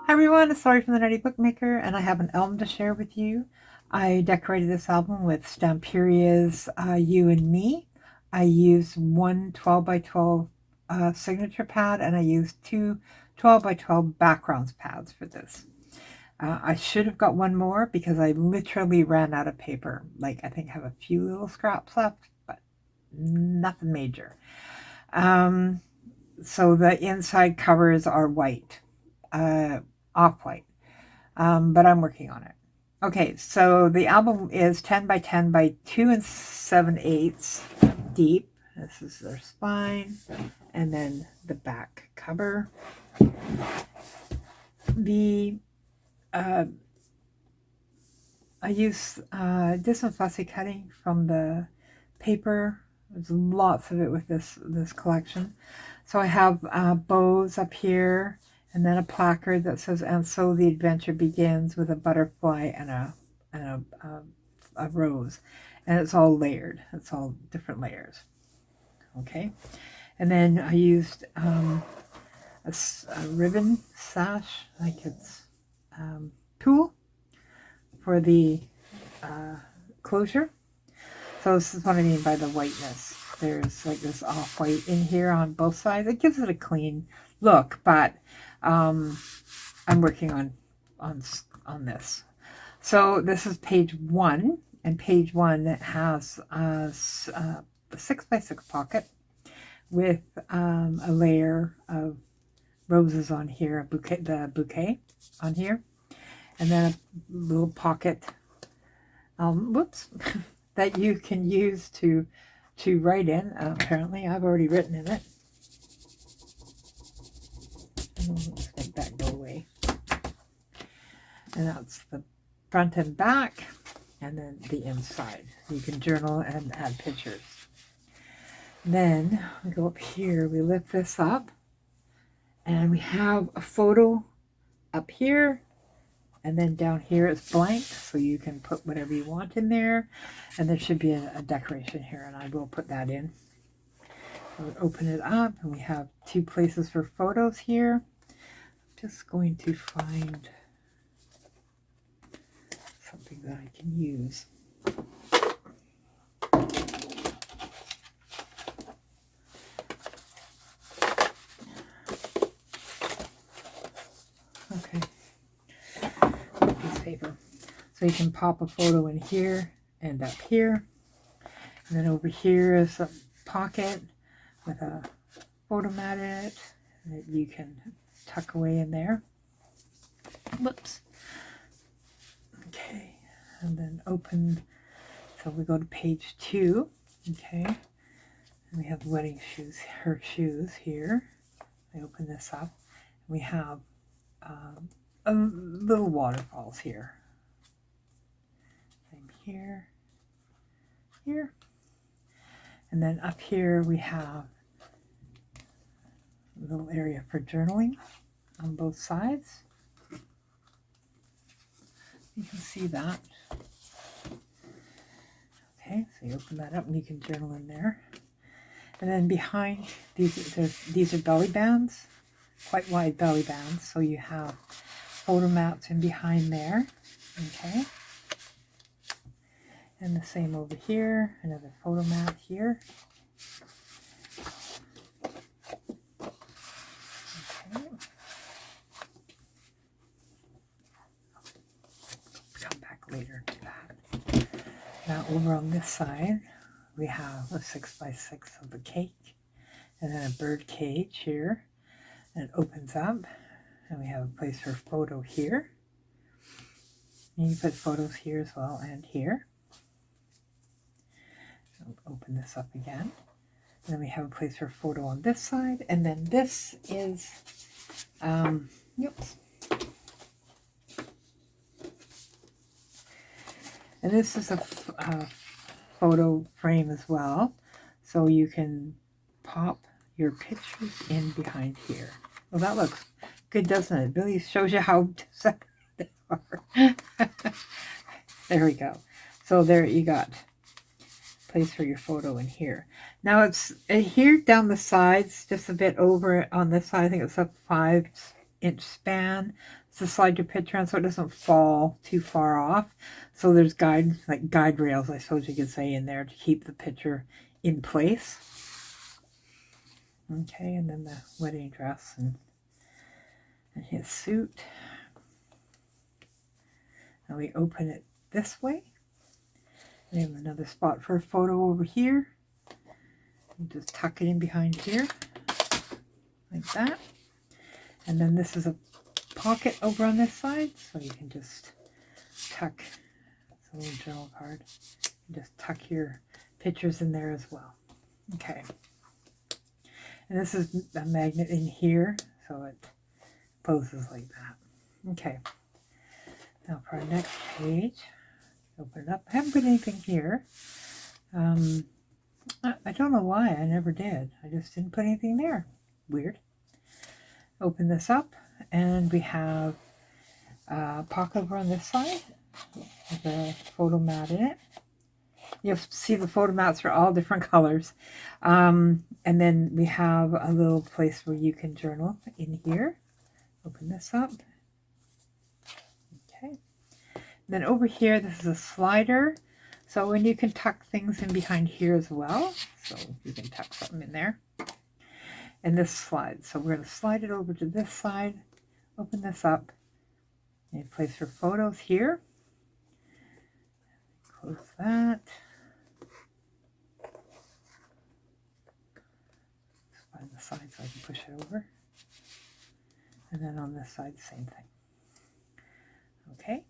Hi everyone, it's Laurie from the Nutty Bookmaker, and I have an album to share with you. I decorated this album with Stamperia's You and Me. I used one 12 by 12 signature pad, and I used two 12 by 12 backgrounds pads for this. I should have got one more because I literally ran out of paper. Like, I think I have a few little scraps left, but nothing major. Um, so the inside covers are white, off-white. But I'm working on it. Okay, so the album is 10 by 10 by 2 and 7/8 deep. This is their spine, and then the back cover. The I use did some fussy cutting from the paper. There's lots of it with this collection. So I have bows up here, and then a placard that says, "And so the adventure begins," with a butterfly and a rose, and it's all layered. It's all different layers. Okay, and then I used a ribbon sash, like it's tulle, for the closure. So this is what I mean by the whiteness. There's like this off-white in here on both sides. It gives it a clean look, but I'm working on this. So this is page 1, and page 1 has a 6x6 pocket with a layer of roses on here, the bouquet on here, and then a little pocket. Whoops. That you can use to write in. Apparently, I've already written in it. Let's make that go away. And that's the front and back, and then the inside. You can journal and add pictures. Then we go up here, we lift this up, and we have a photo up here, and then down here it's blank, so you can put whatever you want in there. And there should be a decoration here, and I will put that in. So we open it up, and we have 2 places for photos here. I'm just going to find something that I can use. Okay. Piece of paper. So you can pop a photo in here and up here. And then over here is a pocket with a photo mat in it that you can tuck away in there. Whoops. Okay, and then open. So we go to page 2. Okay, and we have wedding shoes, her shoes here. I open this up. We have little waterfalls here. Same here, here. And then up here we have a little area for journaling on both sides. You can see that. Okay, so you open that up and you can journal in there. And then behind, these are belly bands, quite wide belly bands. So you have photo mats in behind there. Okay. And the same over here, another photo mat here. Okay. Come back later to that. Now over on this side, we have a 6x6 of the cake, and then a bird cage here. And it opens up, and we have a place for photo here. And you put photos here as well, and here. Open this up again. And then we have a place for photo on this side, and then this is, oops. And this is a photo frame as well, so you can pop your pictures in behind here. Well, that looks good, doesn't it? It really shows you how separate they are. There we go. So there you got place for your photo in here. Now it's here down the sides, just a bit over on this side. I think it's a 5-inch span. to slide your picture on so it doesn't fall too far off. So there's guide rails, I suppose you could say, in there to keep the picture in place. Okay, and then the wedding dress and his suit. And we open it this way. We have another spot for a photo over here. You just tuck it in behind here, like that. And then this is a pocket over on this side, so you can just tuck, it's a little journal card, you just tuck your pictures in there as well. Okay. And this is a magnet in here, so it closes like that. Okay. Now for our next page, open it up. I haven't put anything here. I don't know why, I never did. I just didn't put anything there. Weird. Open this up, and we have a pocket over on this side with a photo mat in it. You'll see the photo mats are all different colors. And then we have a little place where you can journal in here. Open this up. Okay. Then over here, this is a slider. So when you can tuck things in behind here as well. So you can tuck something in there. And this slides. So we're going to slide it over to this side. Open this up. And place your photos here. Close that. Find the side so I can push it over. And then on this side, same thing. Okay.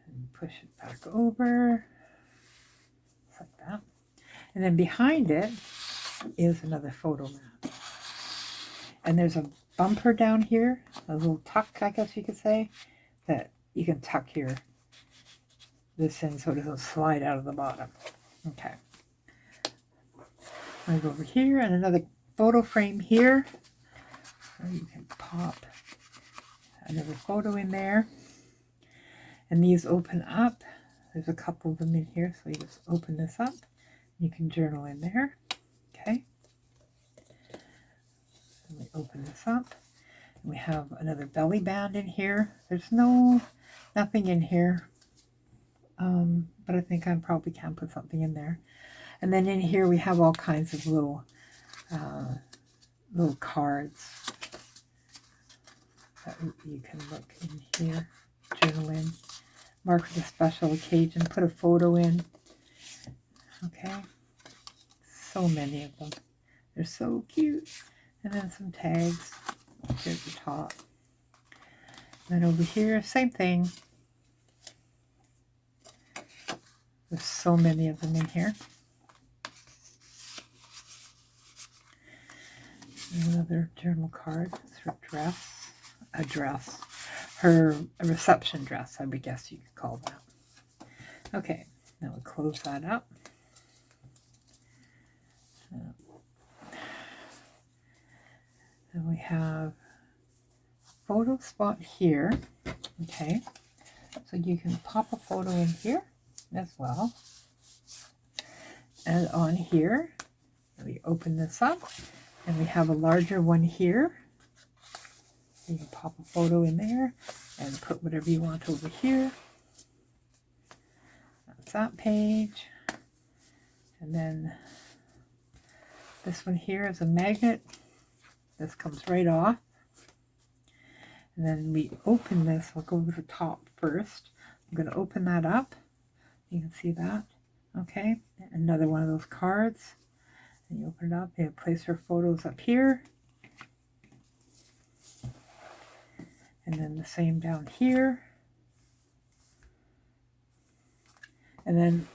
And push it back over. Just like that. And then behind it is another photo mat. And there's a bumper down here, a little tuck, I guess you could say, that you can tuck this in so it doesn't slide out of the bottom. Okay. I go over here and another photo frame here. So you can pop another photo in there. And these open up. There's a couple of them in here, so you just open this up. You can journal in there. Okay. And we open this up. And we have another belly band in here. There's nothing in here. But I think I probably can put something in there. And then in here we have all kinds of little cards that you can look in here, journal in, mark with a special occasion, put a photo in. Okay, so many of them. They're so cute. And then some tags here at the top. And then over here, same thing. There's so many of them in here. Another journal card. It's her dress. Her reception dress, I would guess you could call that. Okay, now we'll close that up. And we have photo spot here. Okay, so you can pop a photo in here as well. And on here, we open this up. And we have a larger one here. You can pop a photo in there and put whatever you want over here. That's that page. And then this one here is a magnet. This comes right off. And then we open this. We'll go to the top first. I'm going to open that up. You can see that. Okay. Another one of those cards. And you open it up, you place her photos up here. And then the same down here. And then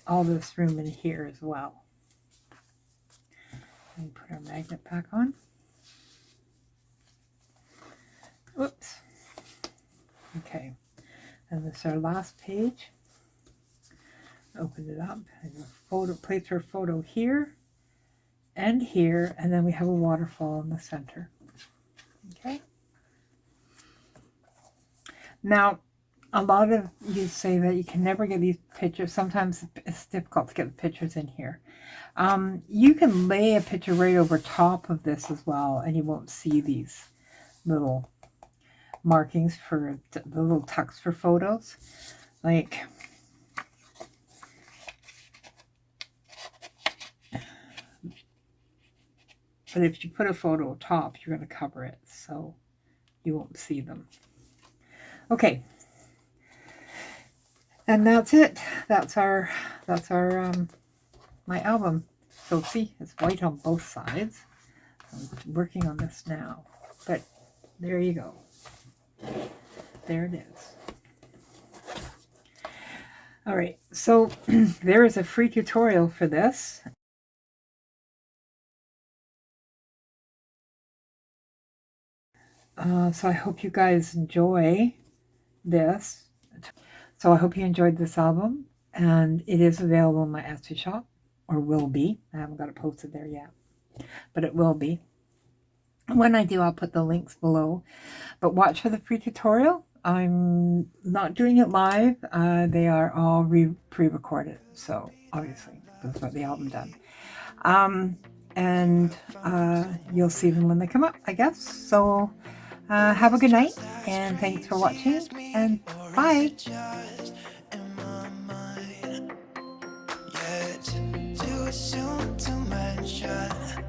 all this room in here as well. And put our magnet back on. Whoops. Okay. And this is our last page. Open it up. And place her photo here. And here, and then we have a waterfall in the center. Okay. Now, a lot of you say that you can never get these pictures. Sometimes it's difficult to get the pictures in here. You can lay a picture right over top of this as well, and you won't see these little markings for the little tucks for photos. Like, but if you put a photo top, you're going to cover it, so you won't see them. Okay, and that's it. That's our my album. So see, it's white on both sides. I'm working on this now, but there you go. There it is. All right, so there is a free tutorial for this. So I hope you guys enjoy this. So I hope you enjoyed this album, and it is available in my Etsy shop, or will be. I haven't got it posted there yet, but it will be. When I do, I'll put the links below. But watch for the free tutorial. I'm not doing it live. They are all pre-recorded, so obviously that's what the album done. And you'll see them when they come up, I guess. So have a good night, and thanks for watching, and bye. Too soon to mention